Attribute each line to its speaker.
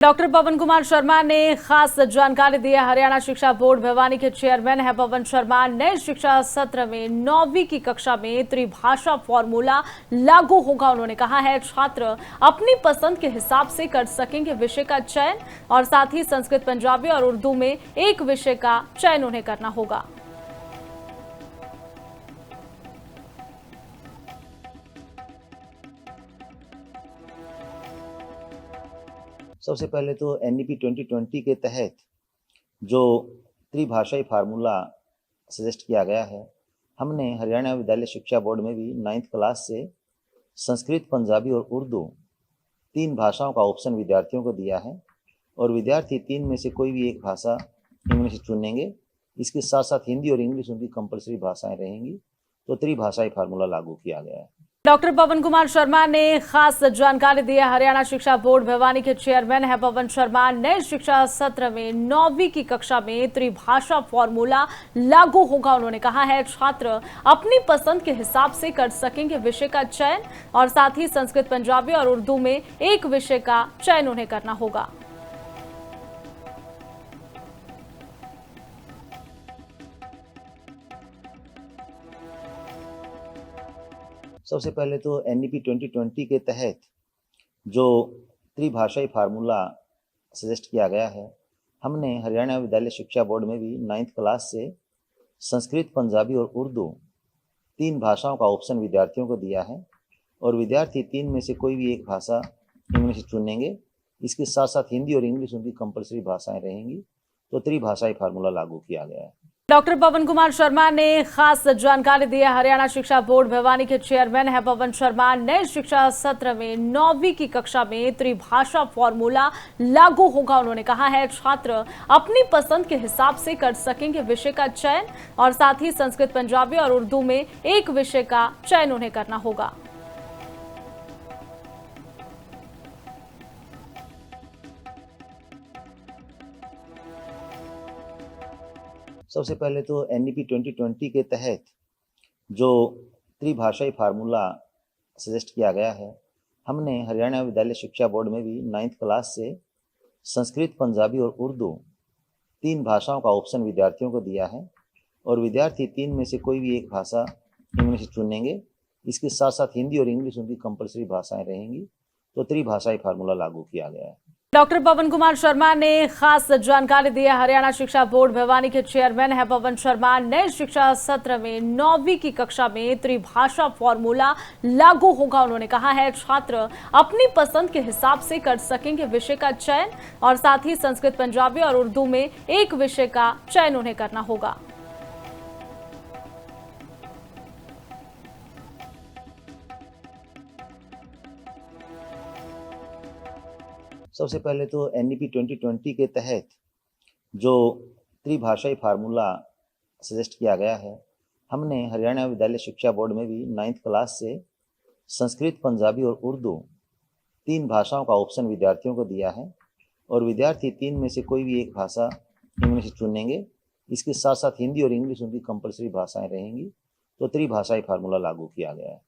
Speaker 1: Doctor पवन कुमार शर्मा ने खास जानकारी दी है। हरियाणा शिक्षा बोर्ड भिवानी के चेयरमैन है पवन शर्मा। नए शिक्षा सत्र में 9वीं की कक्षा में त्रिभाषा फॉर्मूला लागू होगा। उन्होंने कहा है छात्र अपनी पसंद के हिसाब से कर सकेंगे विषय का चयन, और साथ ही संस्कृत, पंजाबी और उर्दू में एक विषय का चयन उन्हें करना होगा।
Speaker 2: सबसे पहले तो NEP 2020 के तहत जो त्रिभाषाई फार्मूला सजेस्ट किया गया है, हमने हरियाणा विद्यालय शिक्षा बोर्ड में भी 9th क्लास से संस्कृत, पंजाबी और उर्दू 3 भाषाओं का ऑप्शन विद्यार्थियों को दिया है, और विद्यार्थी 3 में से कोई भी एक भाषा इनमें से चुनेंगे। इसके साथ साथ हिंदी और इंग्लिश उनकी कंपलसरी भाषाएं रहेंगी। तो त्रिभाषाई फार्मूला लागू किया गया है।
Speaker 1: डॉक्टर पवन कुमार शर्मा ने खास जानकारी दी है। हरियाणा शिक्षा बोर्ड भिवानी के चेयरमैन है पवन शर्मा। नए शिक्षा सत्र में 9वीं की कक्षा में त्रिभाषा फॉर्मूला लागू होगा। उन्होंने कहा है छात्र अपनी पसंद के हिसाब से कर सकेंगे विषय का चयन, और साथ ही संस्कृत, पंजाबी और उर्दू में एक विषय का चयन उन्हें करना होगा।
Speaker 2: सबसे पहले तो NEP 2020 के तहत जो त्रिभाषाई फार्मूला सजेस्ट किया गया है, हमने हरियाणा विद्यालय शिक्षा बोर्ड में भी 9th क्लास से संस्कृत, पंजाबी और उर्दू 3 भाषाओं का ऑप्शन विद्यार्थियों को दिया है, और विद्यार्थी 3 में से कोई भी एक भाषा इनमें से चुनेंगे। इसके साथ साथ हिंदी और इंग्लिश उनकी कंपलसरी भाषाएं रहेंगी। तो त्रिभाषाई फार्मूला लागू किया गया है।
Speaker 1: डॉक्टर पवन कुमार शर्मा ने खास जानकारी दी है। हरियाणा शिक्षा बोर्ड भिवानी के चेयरमैन है पवन शर्मा। नए शिक्षा सत्र में 9वीं की कक्षा में त्रिभाषा फॉर्मूला लागू होगा। उन्होंने कहा है छात्र अपनी पसंद के हिसाब से कर सकेंगे विषय का चयन, और साथ ही संस्कृत, पंजाबी और उर्दू में एक विषय का चयन उन्हें करना होगा।
Speaker 2: सबसे पहले तो NEP 2020 के तहत जो त्रिभाषाई फार्मूला सजेस्ट किया गया है, हमने हरियाणा विद्यालय शिक्षा बोर्ड में भी 9th क्लास से संस्कृत, पंजाबी और उर्दू 3 भाषाओं का ऑप्शन विद्यार्थियों को दिया है, और विद्यार्थी 3 में से कोई भी एक भाषा इनमें से चुनेंगे। इसके साथ साथ हिंदी और इंग्लिश उनकी कंपलसरी भाषाएं रहेंगी। तो त्रिभाषाई फार्मूला लागू किया गया है।
Speaker 1: डॉक्टर पवन कुमार शर्मा ने खास जानकारी दी है। हरियाणा शिक्षा बोर्ड भिवानी के चेयरमैन है पवन शर्मा। नए शिक्षा सत्र में 9वीं की कक्षा में त्रिभाषा फॉर्मूला लागू होगा। उन्होंने कहा है छात्र अपनी पसंद के हिसाब से कर सकेंगे विषय का चयन, और साथ ही संस्कृत, पंजाबी और उर्दू में एक विषय का चयन उन्हें करना होगा।
Speaker 2: सबसे पहले तो NEP 2020 के तहत जो त्रिभाषाई फार्मूला सजेस्ट किया गया है, हमने हरियाणा विद्यालय शिक्षा बोर्ड में भी 9th क्लास से संस्कृत, पंजाबी और उर्दू 3 भाषाओं का ऑप्शन विद्यार्थियों को दिया है, और विद्यार्थी 3 में से कोई भी एक भाषा इनमें से चुनेंगे। इसके साथ साथ हिंदी और इंग्लिश उनकी कंपलसरी भाषाएं रहेंगी। तो त्रिभाषाई फार्मूला लागू किया गया है।